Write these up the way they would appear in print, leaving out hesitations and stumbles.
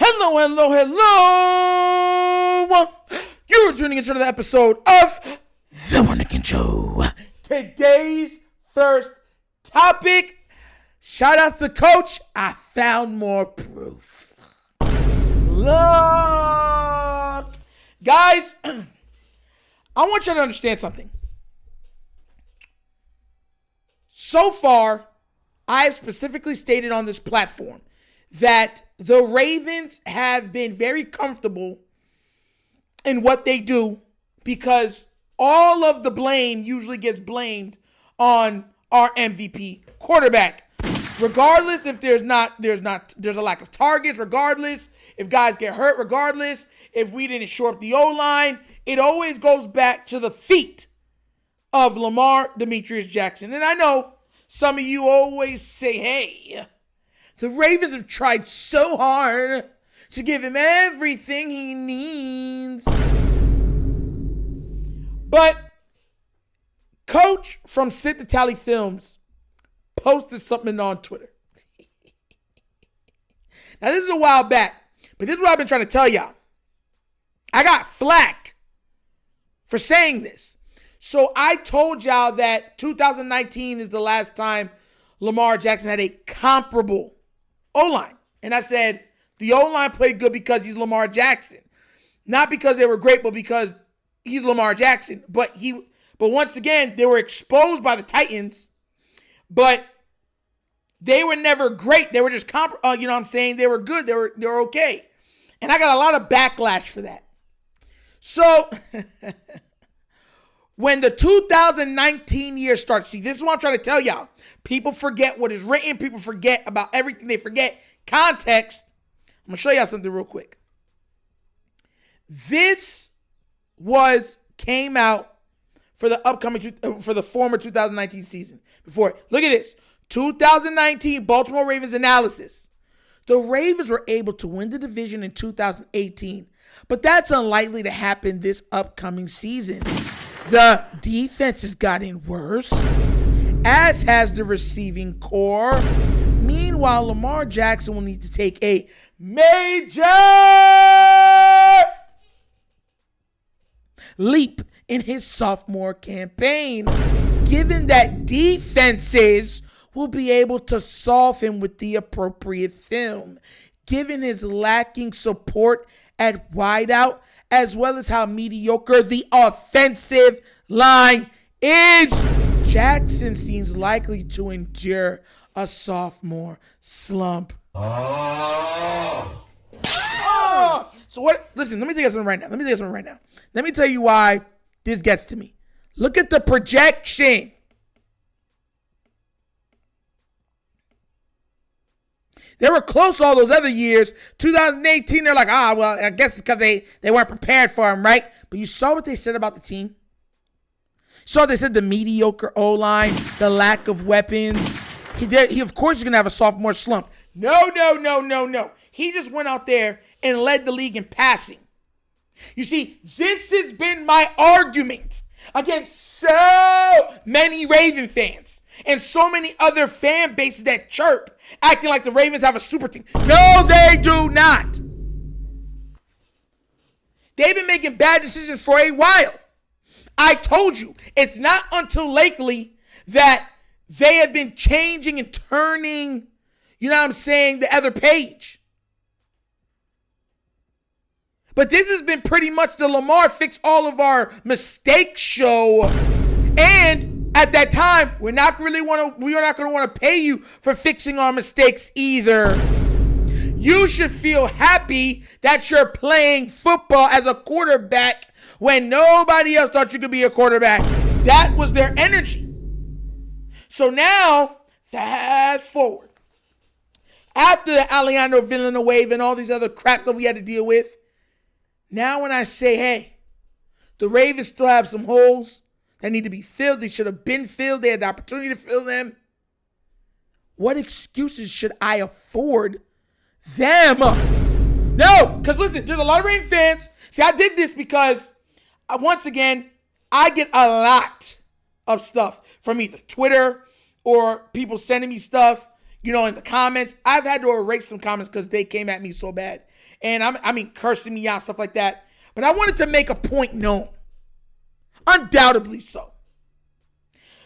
Hello, hello, hello. You're tuning into another episode of The Wunderkind Show. Today's first topic. Shout out to Coach. I found more proof. Look. Guys, I want you to understand something. So far, I have specifically stated on this platform that the Ravens have been very comfortable in what they do because all of the blame usually gets blamed on our MVP quarterback. Regardless if there's a lack of targets, regardless if guys get hurt, regardless if we didn't shore up the O-line, it always goes back to the feet of Lamar Jackson. And I know some of you always say, hey, the Ravens have tried so hard to give him everything he needs. But Coach from Sit the Tally Films posted something on Twitter. Now, this is a while back, but this is what I've been trying to tell y'all. I got flack for saying this. So I told y'all that 2019 is the last time Lamar Jackson had a comparable O-line. And I said the O-line played good because he's Lamar Jackson. Not because they were great, but because he's Lamar Jackson. But once again, they were exposed by the Titans. But they were never great. They were just you know what I'm saying? They were good. They were okay. And I got a lot of backlash for that. So when the 2019 year starts, see, this is what I'm trying to tell y'all. People forget what is written. People forget about everything. They forget context. I'm going to show y'all something real quick. This came out for the former 2019 season. Look at this. 2019 Baltimore Ravens analysis. The Ravens were able to win the division in 2018, but that's unlikely to happen this upcoming season. The defense has gotten worse, as has the receiving core. Meanwhile, Lamar Jackson will need to take a major leap in his sophomore campaign, given that defenses will be able to solve him with the appropriate film, given his lacking support at wideout, as well as how mediocre the offensive line is. Jackson seems likely to endure a sophomore slump. So what? Listen, let me tell you something right now. Let me tell you why this gets to me. Look at the projection. They were close all those other years. 2018, they're like, well, I guess it's because they weren't prepared for him, right? But you saw what they said about the team. So they said the mediocre O-line, the lack of weapons. He of course is going to have a sophomore slump. No. He just went out there and led the league in passing. You see, this has been my argument against so many Raven fans and so many other fan bases that chirp, acting like the Ravens have a super team. No, they do not. They've been making bad decisions for a while. I told you, it's not until lately that they have been changing and turning, you know what I'm saying, the other page. But this has been pretty much the Lamar fix all of our mistakes show. And at that time, we are not going to want to pay you for fixing our mistakes either. You should feel happy that you're playing football as a quarterback when nobody else thought you could be a quarterback. That was their energy. So now, fast forward. After the Alejandro Villanueva and all these other crap that we had to deal with, now when I say, hey, the Ravens still have some holes that need to be filled. They should have been filled. They had the opportunity to fill them. What excuses should I afford them? No, because listen, there's a lot of Ravens fans. See, I did this because, once again, I get a lot of stuff from either Twitter or people sending me stuff, in the comments. I've had to erase some comments because they came at me so bad. and cursing me out, stuff like that. But I wanted to make a point known. Undoubtedly so.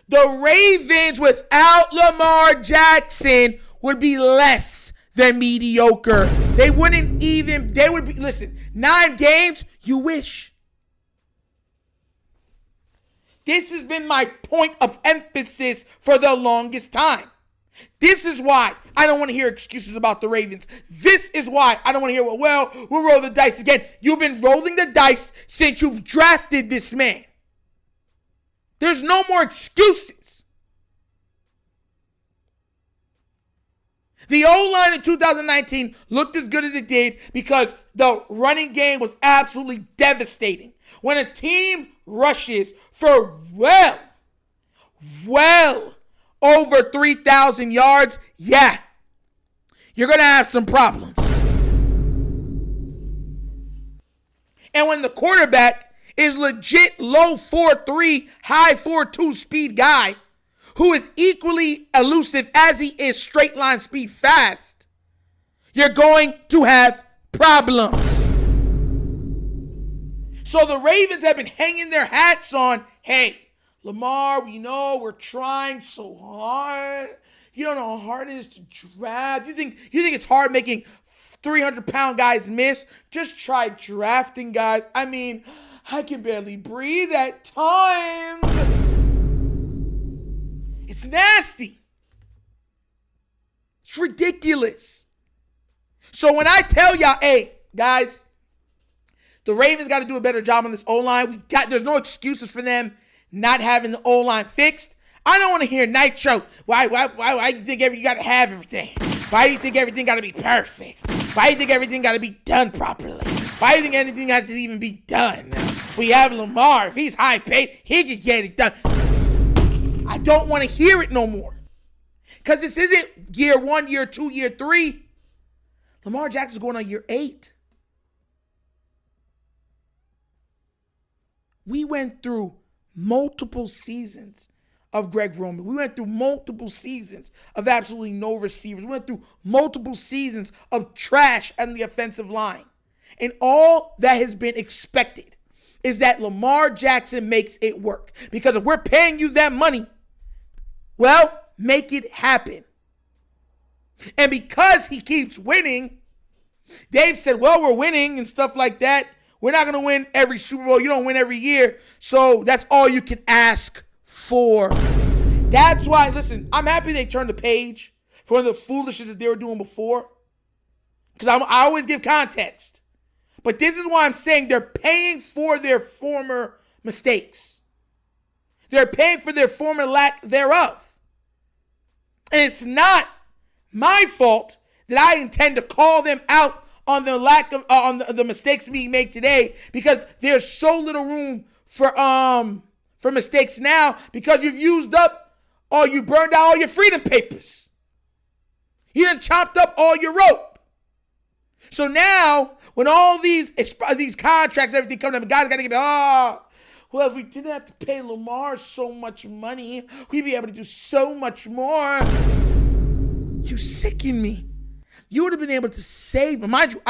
The Ravens without Lamar Jackson would be less than mediocre. They would be, listen, 9 games, you wish. This has been my point of emphasis for the longest time. This is why I don't want to hear excuses about the Ravens. This is why I don't want to hear, we'll roll the dice again. You've been rolling the dice since you've drafted this man. There's no more excuses. The O-line in 2019 looked as good as it did because the running game was absolutely devastating. When a team rushes for well over 3,000 yards, yeah, you're going to have some problems. And when the quarterback is legit low 4.3, high 4.2 speed guy who is equally elusive as he is straight line speed fast, you're going to have problems. So the Ravens have been hanging their hats on, hey, Lamar, we know we're trying so hard. You don't know how hard it is to draft. You think it's hard making 300-pound guys miss? Just try drafting guys. I mean, I can barely breathe at times. It's nasty. It's ridiculous. So when I tell y'all, hey, guys, the Ravens got to do a better job on this O-line. There's no excuses for them not having the O-line fixed. I don't want to hear Nitro. Why do you think you got to have everything? Why do you think everything got to be perfect? Why do you think everything got to be done properly? Why do you think anything has to even be done? We have Lamar. If he's high paid, he can get it done. I don't want to hear it no more. Because this isn't year 1, year 2, year 3. Lamar Jackson's going on year 8. We went through multiple seasons of Greg Roman. We went through multiple seasons of absolutely no receivers. We went through multiple seasons of trash on the offensive line. And all that has been expected is that Lamar Jackson makes it work. Because if we're paying you that money, well, make it happen. And because he keeps winning, Dave said, well, we're winning and stuff like that. We're not going to win every Super Bowl. You don't win every year. So that's all you can ask for. That's why, listen, I'm happy they turned the page for the foolishness that they were doing before. Because I always give context. But this is why I'm saying they're paying for their former mistakes. They're paying for their former lack thereof. And it's not my fault that I intend to call them out on the lack of on the mistakes being made today, because there's so little room for mistakes now, because you've used up you burned out all your freedom papers. You done chopped up all your rope. So now when all these contracts, everything come up, guys got to get well, if we didn't have to pay Lamar so much money, we'd be able to do so much more. You sicken me. You would have been able to save him. Mind you,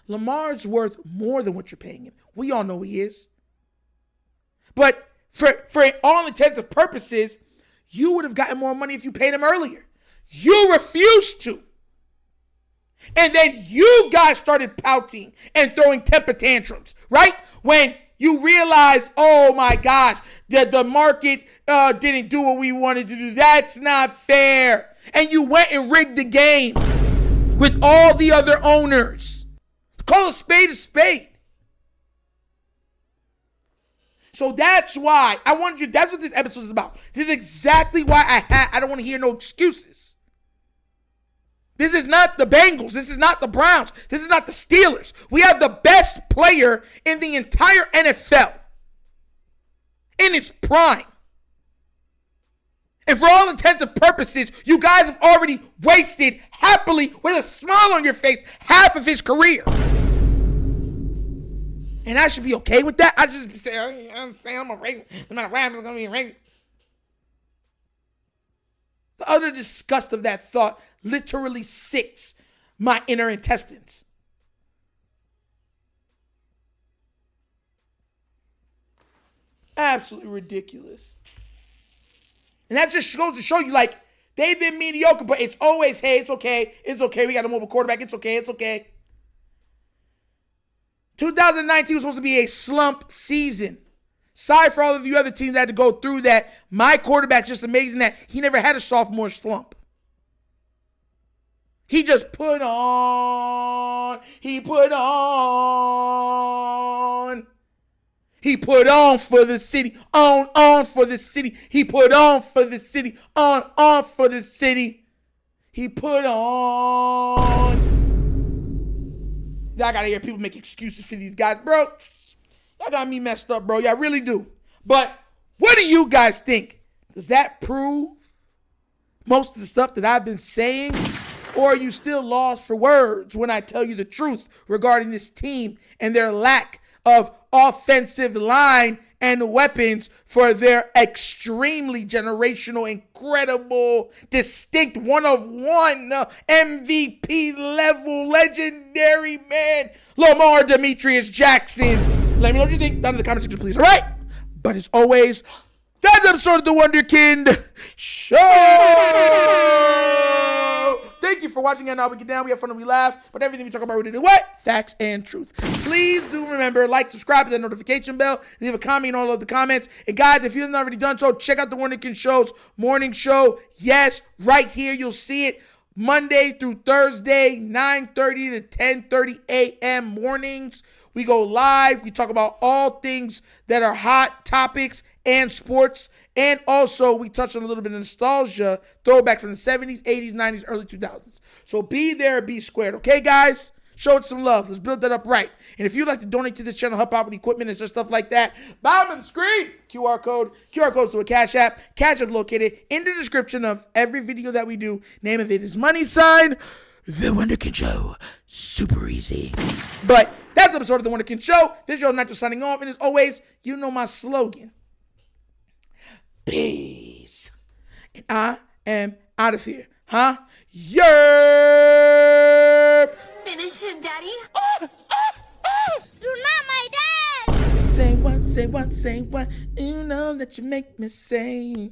Lamar's worth more than what you're paying him. We all know he is. But for all intents and purposes, you would have gotten more money if you paid him earlier. You refused to. And then you guys started pouting and throwing temper tantrums, right? When you realized, oh my gosh, that the market didn't do what we wanted to do. That's not fair. And you went and rigged the game with all the other owners. Call a spade a spade. So that's why I wanted you, that's what this episode is about. This is exactly why I don't want to hear no excuses. This is not the Bengals. This is not the Browns. This is not the Steelers. We have the best player in the entire NFL in his prime. And for all intents and purposes, you guys have already wasted happily, with a smile on your face, half of his career. And I should be okay with that. I should just say, I'm saying I'm a Raven. No matter what happens, I'm going to be a Raven. The utter disgust of that thought literally sicks my inner intestines. Absolutely ridiculous. And that just goes to show you, like, they've been mediocre, but it's always, hey, it's okay. It's okay. We got a mobile quarterback. It's okay. It's okay. 2019 was supposed to be a slump season. Sorry for all of you other teams that had to go through that. My quarterback's just amazing that he never had a sophomore slump. He just put on. He put on. He put on for the city. On for the city. He put on for the city. On for the city. He put on. I gotta hear people make excuses for these guys. Bro, y'all got me messed up, bro. Y'all really do. But what do you guys think? Does that prove most of the stuff that I've been saying? Or are you still lost for words when I tell you the truth regarding this team and their lack of offensive line and weapons for their extremely generational, incredible, distinct, one-of-one, MVP level, legendary man, Lamar Jackson? Let me know what you think down in the comment section, please. All right? But as always, that's episode of the Wunderkind Show. Thank you for watching. And now we get down. We have fun and we laugh. But everything we talk about, we do what? Facts and truth. Please do remember, like, subscribe to the notification bell, leave a comment in all of the comments. And guys, if you haven't already done so, check out the Wunderkind Show's morning show. Yes, right here. You'll see it Monday through Thursday, 9:30 to 10:30 a.m. mornings. We go live. We talk about all things that are hot topics and sports. And also, we touch on a little bit of nostalgia, throwback from the 70s, 80s, 90s, early 2000s. So be there, be squared. Okay, guys? Show it some love. Let's build that up right. And if you'd like to donate to this channel, help out with equipment and stuff like that, bottom of the screen, QR code. QR code's to a Cash App. Cash App located in the description of every video that we do. Name of it is money sign, The Wunderkind Show. Super easy. But that's episode of The Wunderkind Show. This is your Nacho signing off. And as always, you know my slogan. Peace. And I am out of here. Huh? Yerp. Finish him, Daddy. You're not my dad. Say one, say one, say one. You know that you make me say.